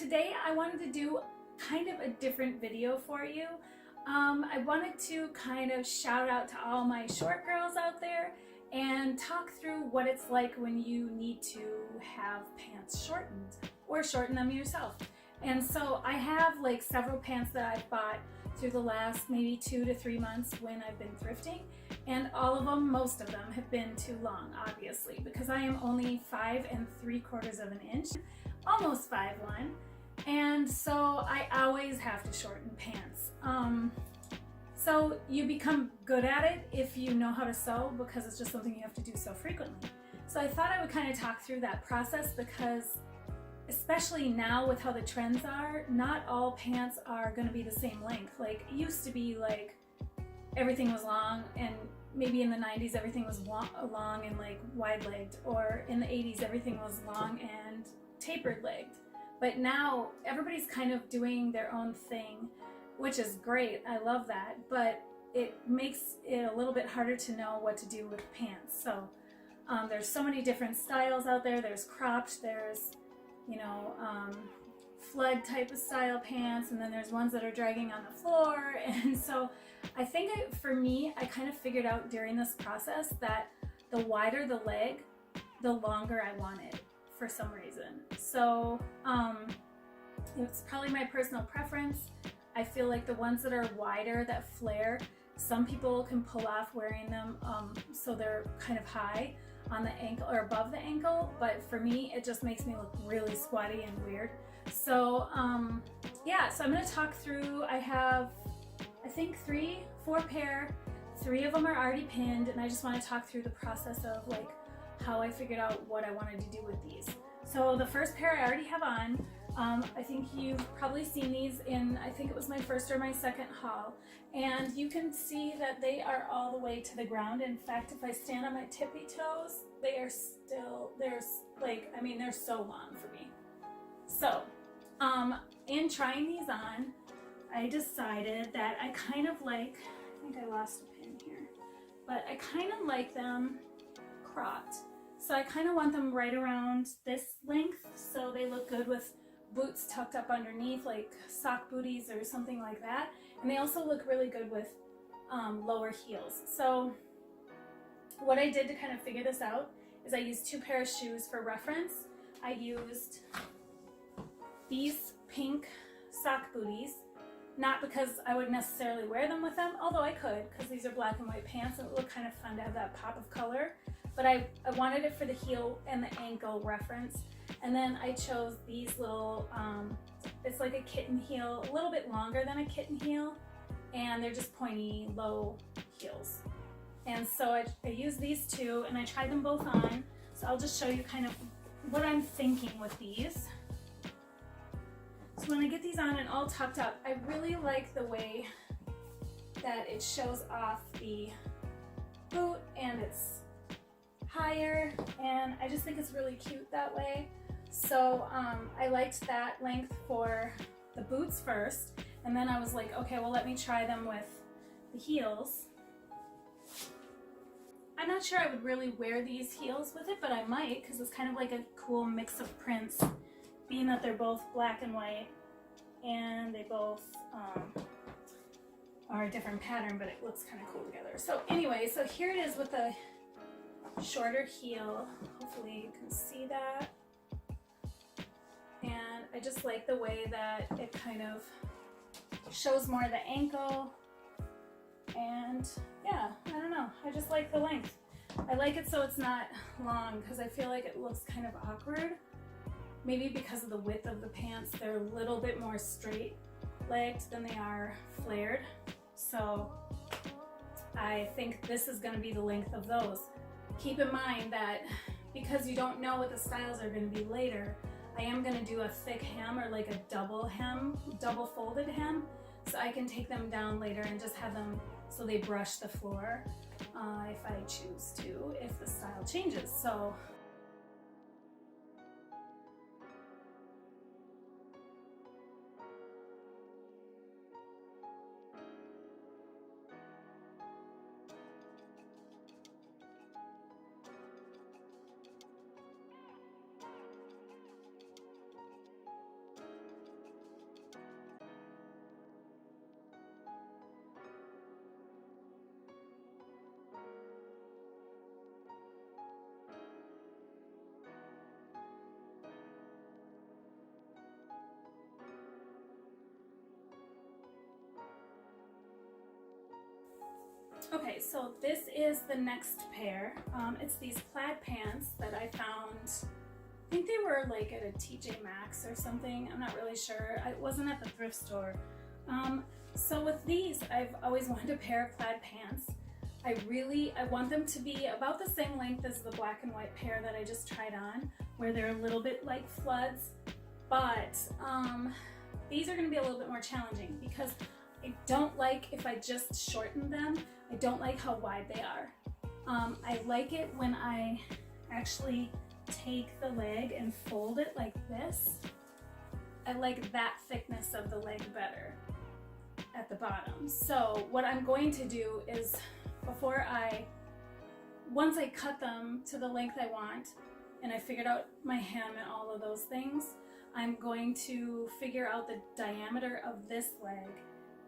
today I wanted to do kind of a different video for you. I wanted to kind of shout out to all my short girls out there and talk through what it's like when you need to have pants shortened or shorten them yourself. And so I have like several pants that I've bought through the last maybe 2 to 3 months when I've been thrifting, and all of them, most of them, have been too long, obviously, because I am only 5 3/4 of an inch, almost 5'1", and so I always have to shorten pants. So you become good at it if you know how to sew, because it's just something you have to do so frequently. So I thought I would kind of talk through that process, because especially now with how the trends are, not all pants are going to be the same length. Like, it used to be like everything was long, and maybe in the 90s everything was long and like wide-legged, or in the 80s everything was long and tapered-legged. But now everybody's kind of doing their own thing, which is great. I love that, but it makes it a little bit harder to know what to do with pants. So there's so many different styles out there. There's cropped, there's, you know, flood type of style pants, and then there's ones that are dragging on the floor. And so I think for me, I kind of figured out during this process that the wider the leg, the longer I want it for some reason. So it's probably my personal preference. I feel like the ones that are wider, that flare, some people can pull off wearing them so they're kind of high on the ankle or above the ankle, but for me it just makes me look really squatty and weird. So yeah, so I'm going to talk through. I have, I think 4 pair, 3 of them are already pinned, and I just want to talk through the process of like how I figured out what I wanted to do with these. So the first pair I already have on. I think you've probably seen these in, I think it was my first or my second haul, and you can see that they are all the way to the ground. In fact, if I stand on my tippy toes, they are still, there's like, I mean, they're so long for me. So in trying these on, I decided that I kind of like, I think I lost a pin here, but I kind of like them cropped. So I kind of want them right around this length, so they look good with boots tucked up underneath, like sock booties or something like that. And they also look really good with lower heels. So what I did to kind of figure this out is I used 2 pairs of shoes for reference. I used these pink sock booties, not because I would necessarily wear them with them, although I could, because these are black and white pants and it would look kind of fun to have that pop of color. But I wanted it for the heel and the ankle reference. And then I chose these little, it's like a kitten heel, a little bit longer than a kitten heel, and they're just pointy, low heels. And so I used these 2, and I tried them both on. So I'll just show you kind of what I'm thinking with these. So when I get these on and all tucked up, I really like the way that it shows off the boot, and it's higher, and I just think it's really cute that way. So I liked that length for the boots first, and then I was like, okay, well, let me try them with the heels. I'm not sure I would really wear these heels with it, but I might, because it's kind of like a cool mix of prints, being that they're both black and white, and they both are a different pattern, but it looks kind of cool together. So anyway, so here it is with a shorter heel. Hopefully you can see that. And I just like the way that it kind of shows more of the ankle. And yeah, I don't know, I just like the length. I like it so it's not long, because I feel like it looks kind of awkward. Maybe because of the width of the pants, they're a little bit more straight-legged than they are flared. So I think this is going to be the length of those. Keep in mind that because you don't know what the styles are going to be later, I am going to do a thick hem, or like a double hem, double folded hem, so I can take them down later and just have them so they brush the floor if I choose to, if the style changes. So Okay, so this is the next pair. It's these plaid pants that I found. I think they were like at a TJ Maxx or something. I'm not really sure. It wasn't at the thrift store. So with these, I've always wanted a pair of plaid pants. I want them to be about the same length as the black and white pair that I just tried on, where they're a little bit like floods, but these are going to be a little bit more challenging because I don't like if I just shorten them. I don't like how wide they are. I like it when I actually take the leg and fold it like this. I like that thickness of the leg better at the bottom. So what I'm going to do is once I cut them to the length I want and I figured out my hem and all of those things, I'm going to figure out the diameter of this leg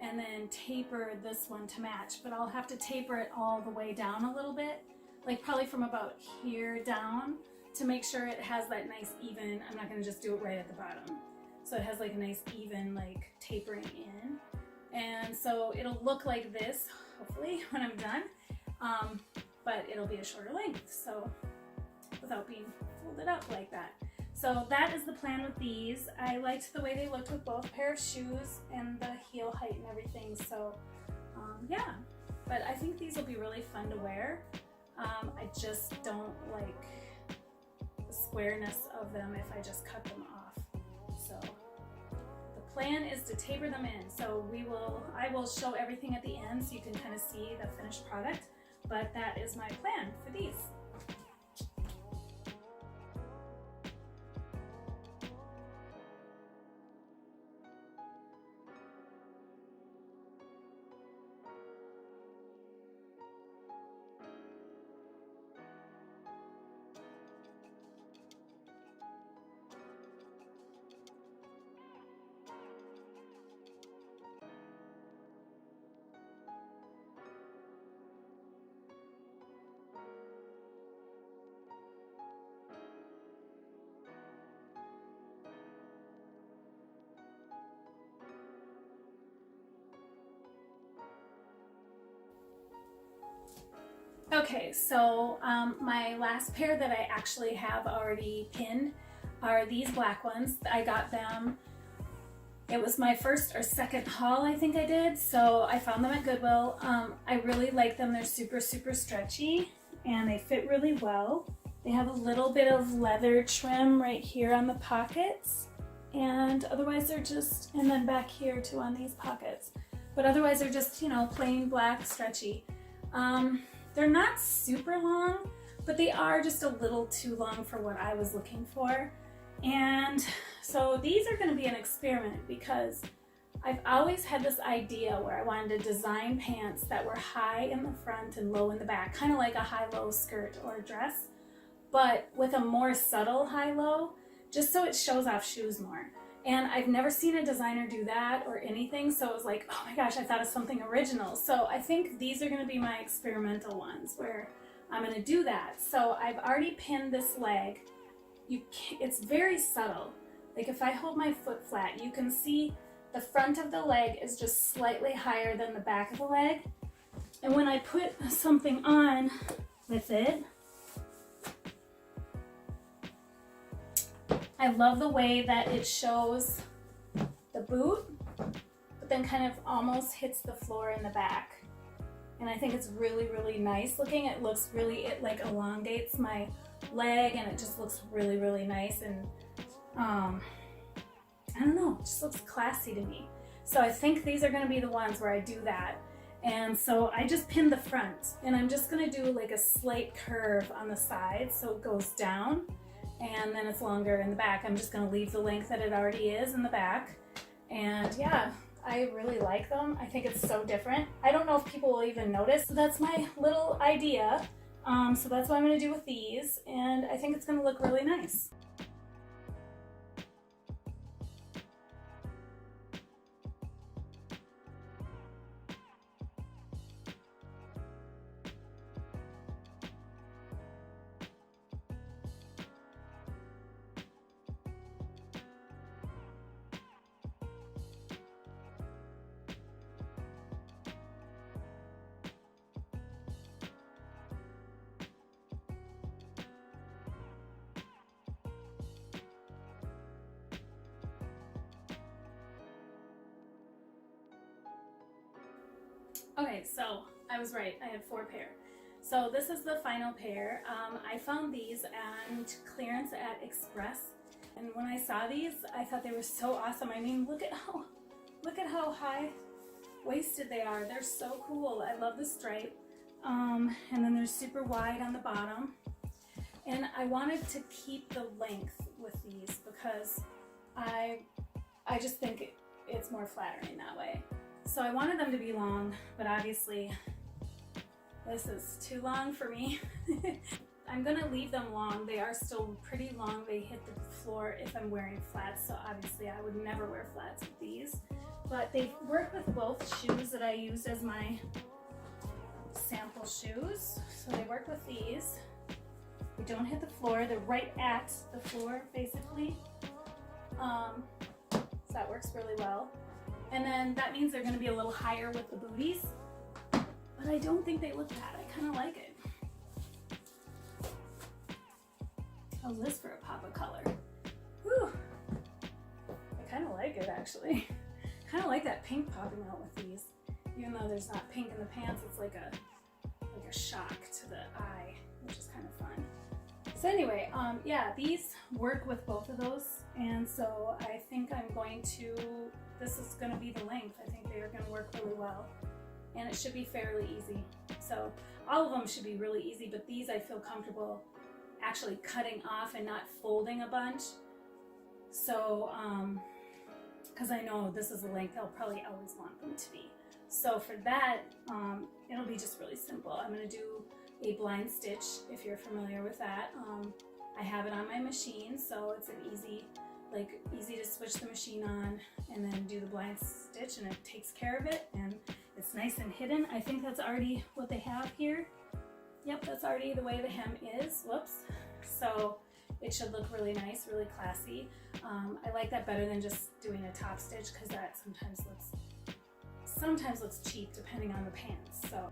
and then taper this one to match, but I'll have to taper it all the way down a little bit, like probably from about here down, to make sure it has that nice even. I'm not gonna just do it right at the bottom. So it has like a nice even like tapering in. And so it'll look like this, hopefully, when I'm done, but it'll be a shorter length, so without being folded up like that. So that is the plan with these. I liked the way they looked with both pair of shoes and the heel height and everything, so yeah. But I think these will be really fun to wear. I just don't like the squareness of them if I just cut them off. So the plan is to taper them in. So I will show everything at the end so you can kind of see the finished product, but that is my plan for these. Okay, so my last pair that I actually have already pinned are these black ones. I got them, it was my first or second haul I think I did, so I found them at Goodwill. I really like them. They're super, super stretchy and they fit really well. They have a little bit of leather trim right here on the pockets, and otherwise they're just, and then back here too on these pockets. But otherwise they're just, you know, plain black stretchy. They're not super long, but they are just a little too long for what I was looking for. And so these are going to be an experiment because I've always had this idea where I wanted to design pants that were high in the front and low in the back, kind of like a high-low skirt or dress, but with a more subtle high-low, just so it shows off shoes more. And I've never seen a designer do that or anything, so it was like, oh my gosh, I thought of something original. So I think these are going to be my experimental ones where I'm going to do that. So I've already pinned this leg. It's very subtle. Like if I hold my foot flat, you can see the front of the leg is just slightly higher than the back of the leg. And when I put something on with it, I love the way that it shows the boot, but then kind of almost hits the floor in the back. And I think it's really, really nice looking. It looks really, it like elongates my leg and it just looks really, really nice. And I don't know, it just looks classy to me. So I think these are gonna be the ones where I do that. And so I just pinned the front and I'm just gonna do like a slight curve on the side so it goes down. And then it's longer in the back. I'm just going to leave the length that it already is in the back. And yeah, I really like them. I think it's so different. I don't know if people will even notice. So that's my little idea. So that's what I'm going to do with these. And I think it's going to look really nice. Okay, so I was right, I had 4 pair. So this is the final pair. I found these on clearance at Express, and when I saw these, I thought they were so awesome. I mean, look at how high waisted they are. They're so cool. I love the stripe. And then they're super wide on the bottom. And I wanted to keep the length with these because I just think it's more flattering that way. So I wanted them to be long, but obviously this is too long for me. I'm gonna leave them long. They are still pretty long. They hit the floor if I'm wearing flats, so obviously I would never wear flats with these. But they work with both shoes that I used as my sample shoes. So they work with these. They don't hit the floor. They're right at the floor, basically. So that works really well. And then that means they're going to be a little higher with the booties, but I don't think they look bad. I kind of like it. How's this for a pop of color? Whew. I kind of like it, actually. Kind of like that pink popping out with these. Even though there's not pink in the pants, it's like a shock to the eye, which is kind of fun. So anyway, yeah, these work with both of those, and so I think I'm going to, this is going to be the length. I think they are going to work really well, and it should be fairly easy. So all of them should be really easy, but these I feel comfortable actually cutting off and not folding a bunch. So, because I know this is the length I'll probably always want them to be. So for that, it'll be just really simple. I'm going to do a blind stitch, if you're familiar with that. I have it on my machine, so it's an easy to switch the machine on and then do the blind stitch, and it takes care of it, and it's nice and hidden. I think that's already what they have here. Yep, that's already the way the hem is. Whoops. So it should look really nice, really classy. I like that better than just doing a top stitch because that sometimes looks cheap depending on the pants. So